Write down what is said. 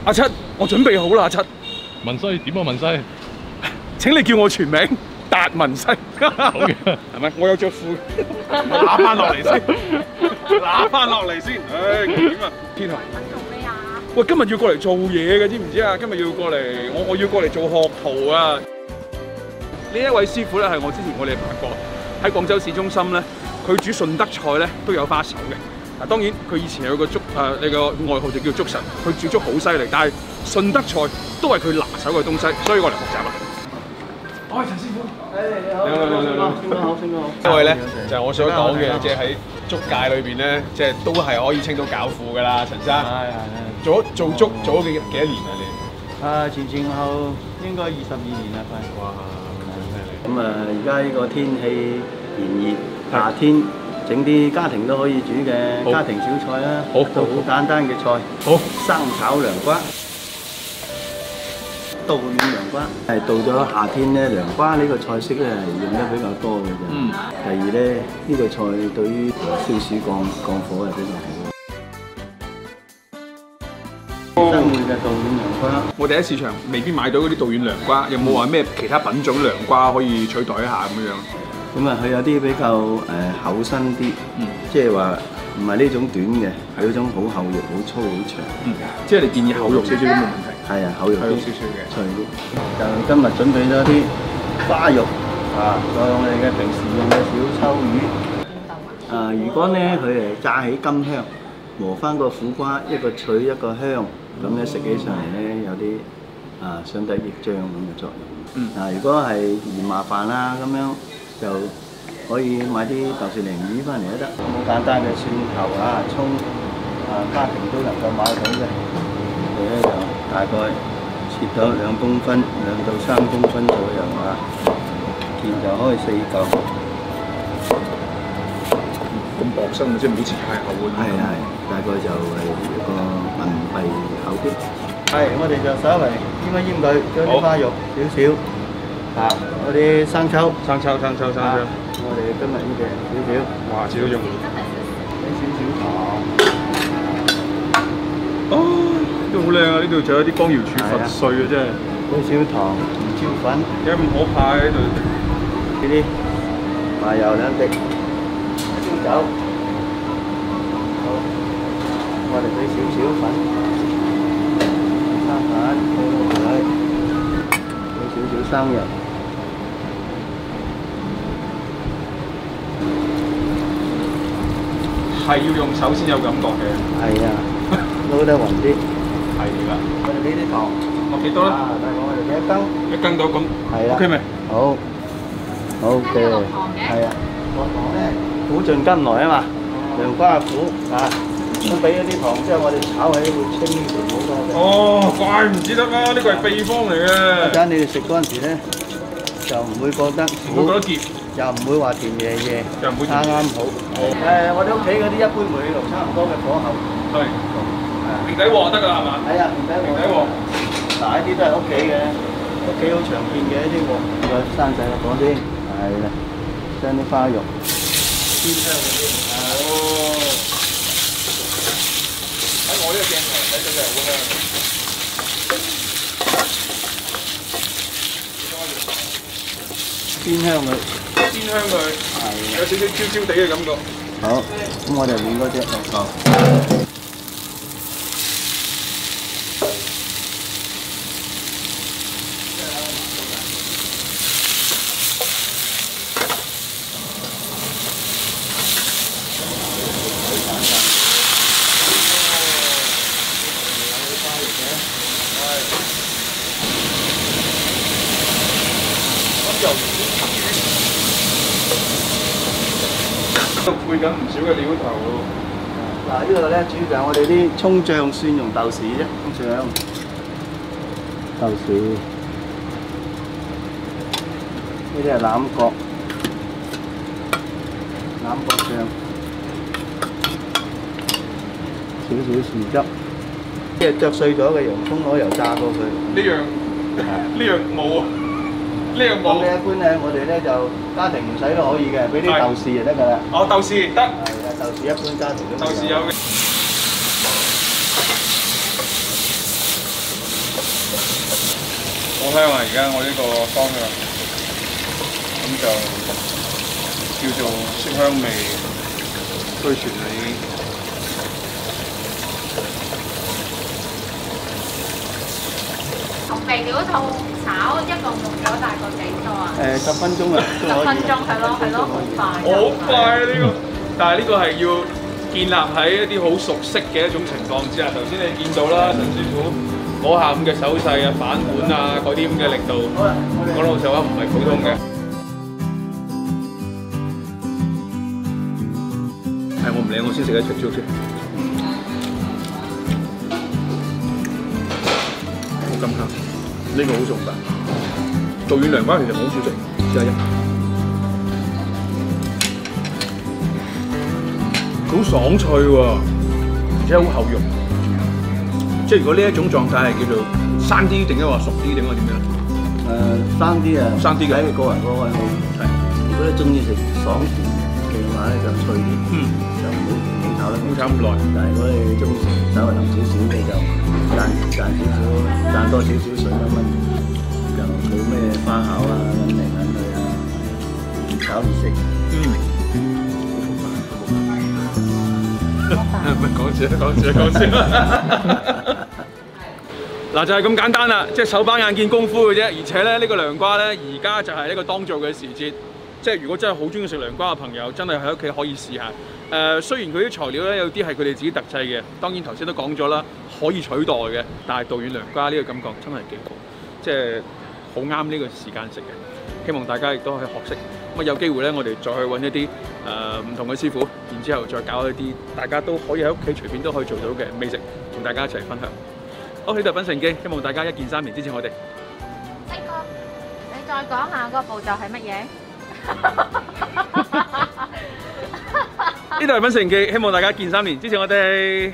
阿七，我準備好啦，阿七。文西點啊，文西？請你叫我全名達文西。好嘅，係咪？我有着褲，揦翻落嚟先，揦翻落嚟先。唉，點啊？天啊！做咩啊？喂，今日要過嚟做嘢嘅，知唔知啊？今日要過嚟，我要過嚟做學徒啊！呢一位師傅咧係我之前我哋拍過喺廣州市中心咧，佢煮順德菜咧都有花手嘅。嗱，當然佢以前有個你個外號就叫粥神，佢煮粥好犀利，但係順德菜都係佢拿手嘅東西，所以我嚟學習啦。我係陳師傅。你好，你好，師傅好，師傅好。因為咧就係我想講嘅，即係喺粥界裏邊咧，即係都係可以稱到教父㗎啦，陳生。係。做粥做咗幾多年啊？你？前後應該22年啦，快。哇！咁而家呢個天氣炎熱，夏天整啲家庭都可以煮嘅家庭小菜啦。好，一道好簡單嘅菜。好，生炒涼瓜。稻軟涼瓜係到咗夏天咧，涼瓜呢個菜式咧係用得比較多嘅啫。第二咧，呢個菜對於消暑降火係比較好。新會嘅稻軟涼瓜，我哋喺市場未必買到嗰啲稻軟涼瓜，有冇話咩其他品種涼瓜可以取代一下咁樣？咁佢有啲比較厚身啲，即係話唔係呢種短嘅，係嗰種好厚肉、好粗、好長。即係你建議厚肉少少都冇問題。係啊，厚肉啲少少嘅，脆啲。就今日準備咗啲花肉仲有我哋嘅平時用嘅小秋魚。魚乾咧，佢係炸起甘香，磨翻個苦瓜，一個脆一個香，咁咧食起上嚟咧有啲相得益彰咁嘅作用。如果係嫌麻煩啦咁樣，就可以買啲豆豉鯪魚翻嚟都得。好簡單嘅蒜頭葱家庭都能夠買到嘅。我哋咧就大概切咗2公分、2到3公分左右件就開4嚿。咁薄身嘅，即係唔好切太厚嗰啲。係，大概就係一個文幣厚啲。係，我哋就稍微醃佢，將啲花肉少少嗰啲生抽。我哋今日呢隻少少。哇，少少用。俾少少糖。哦，都好靚啊！呢度仲有啲光瑤柱粉碎啊，真係。俾少糖、胡椒粉。有五果派喺度。呢啲麻油2滴。燒酒。好，我哋俾少少粉。生粉，俾少少生油。係要用手先有感覺嘅。係啊，撈得勻啲。係啦。我哋俾啲糖。落幾多咧？大概我哋俾1羹到咁。係啦。 OK 未？好。OK。係啊。落糖咧，苦盡甘來啊嘛。涼瓜苦咁俾咗啲糖之後，我哋炒起會清甜好多嘅。哦，怪唔之得啦，呢個係秘方嚟嘅。一陣你哋食嗰陣時咧，就唔會覺得苦，唔會覺得澀，又唔會話甜嘢嘢，又唔會啱好。我哋屋企嗰啲一般煤氣爐差唔多嘅火候。係。平底鑊得㗎係嘛？係啊，平底鑊。大啲都係屋企嘅，屋企好常見嘅一啲鑊。再生細個火先，係啦，將啲花肉煎香嗰啲。哦。喺我呢個鏡頭睇到就係好香。煎香佢，煎香佢，係有少少焦焦地嘅感覺。好，咁我哋練嗰隻落糖。都配緊唔少嘅料頭喎。嗱，呢度咧主要就係我哋啲葱醬蒜蓉豆豉啫，葱醬、豆豉，呢啲係欖角醬，少少豉汁，即係剁碎咗嘅洋葱攞油炸過佢。呢樣冇啊。呢樣冇。咁一般咧，我哋咧就家庭唔使都可以嘅，俾啲豆豉就得㗎啦。哦，豆豉得。係啊，豆豉一般家庭都有。豆豉有嘅。好香啊！而家我呢個方向，咁就叫做色香味俱全啦已經。同肥料套炒一共用咗大概幾多啊10分鐘啊， ？10分鐘係咯，好快。好快啊呢個！但係呢個係要建立喺一啲好熟悉嘅一種情況之下。頭先你見到啦，陳師傅摸下咁嘅手勢啊、反碗啊嗰啲咁嘅力度，講老實話唔係普通嘅。係我唔理，我先食一隻蕉先。好金香，呢個好重大。做軟涼瓜其實好少食，試下一。好爽脆喎，而且好厚肉。即係如果呢一種狀態係叫做生啲定係話熟啲定係點樣？生啲啊，生啲嘅睇你個人嗰個愛好。係，如果你中意食爽甜嘅話咧，就脆啲，就唔好炒得唔好炒咁耐。但係如果你中意食稍微腍少少嘅，就賺多少少水1蚊，就冇咩花巧啊，揾嚟揾去啊，越炒越食。講笑。嗱就係咁簡單啦，即係手把眼見功夫嘅啫。而且咧呢個涼瓜咧，而家就係呢個當造嘅時節。即係如果真係好中意食涼瓜嘅朋友，真係喺屋企可以試下。雖然佢啲材料咧有啲係佢哋自己特製嘅，當然頭先都講咗啦，可以取代嘅。但係稻軟涼瓜呢個感覺真係幾好，即係好啱呢個時間食嘅。希望大家亦都可以學識。咁有機會咧，我哋再去揾一啲唔同嘅師傅，然之後再搞一啲大家都可以喺屋企隨便都可以做到嘅美食，同大家一齊分享。好，呢度係品城記，希望大家1鍵3連支持我哋。星哥，你再講下個步驟係乜嘢？呢度係品城記，希望大家1鍵3連支持我哋。